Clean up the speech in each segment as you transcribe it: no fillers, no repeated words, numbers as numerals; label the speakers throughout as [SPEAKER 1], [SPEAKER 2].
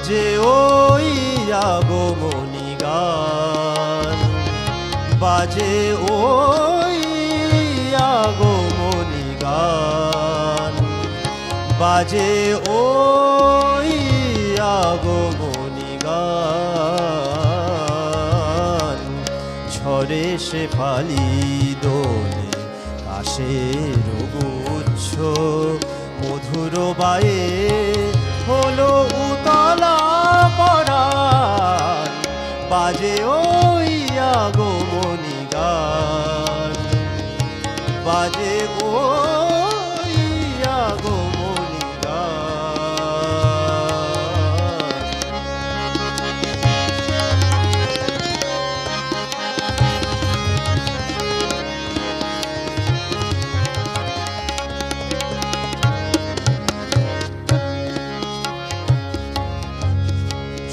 [SPEAKER 1] বাজে ওই আগমনী গান, বাজে ওই আগমনী গান, বাজে ওই আগমনী গান। ঝরে শেফালি দোলে কাশের গুচ্ছ, মধুর বায়ে হলো উতলা পরাণ। বাজে ওই আগমনী গান, বাজে ওই আগমনী গান।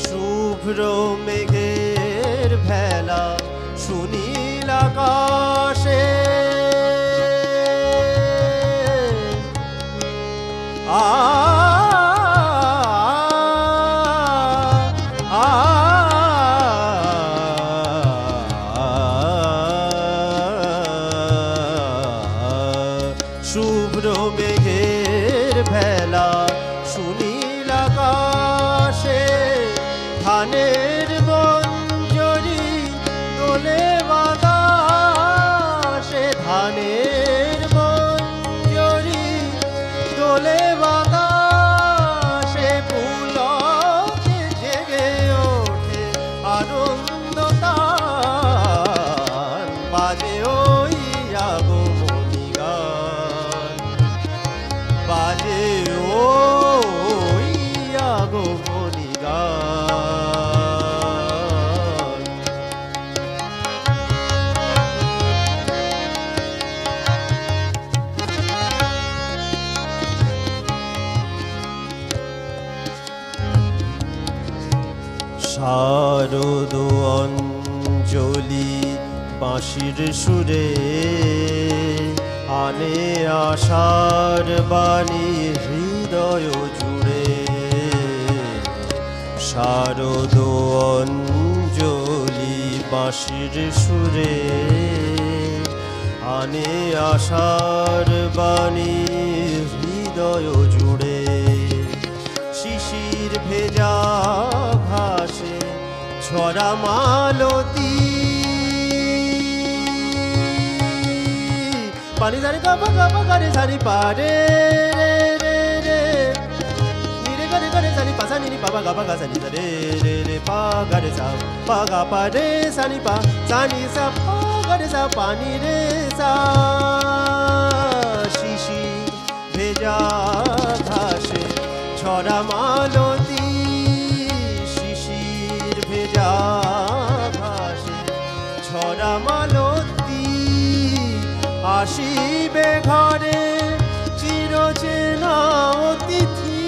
[SPEAKER 1] শুভ্র মেঘের ভেলা সুনীল আকাশে, শুভ্র মেঘের ভেলা সুনীল আকাশে, ধানের মঞ্জরি দোলে বাতাসে, ধানের মঞ্জরি দোলে বাতাসে, পুলকে জেগে ওঠে আনন্দ তান। বাজে ওই আগমনী গান, বাজে ওই আগমনী গান। শারদ অঞ্জলি বাঁশির সুরে আনে আশার বাণী হৃদয় জুড়ে। শারদ অঞ্জলি বাঁশির সুরে আনে আশার বাণী হৃদয় জুড়ে। শিশির ভেজা ঘাসে ঝরা মালতী, পানি সারি কাপা কাপা করে সারি পারে রে রে নিরে করে করে সারি পাসা নিনি পাপা কাপা গা সারি রে রে রে পা করে সা পা গা পা রে সানি পা সানি সা পা করে সা পানি রে সা। শিশি ভেজা ঘাসে ছড়া মালতী, শিশির ভেজা ঘাসে ছড়া মালতী। আসিবে ঘরে চিরচেনা অতিথি,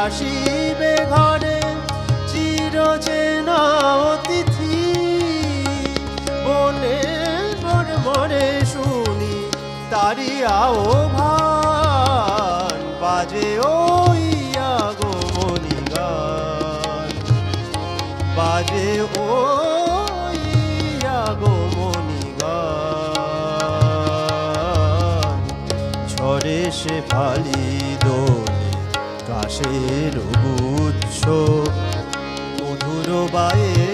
[SPEAKER 1] আসিবে ঘরে চিরচেনা অতিথি। বনে মরে শুনি তারি আহ্বান, বাজে ওই আগমনী গান, বাজে ওই আগমনী গান। ঝরে শেফালি দোলে কাশের গুচ্ছ, মধুর বায়ে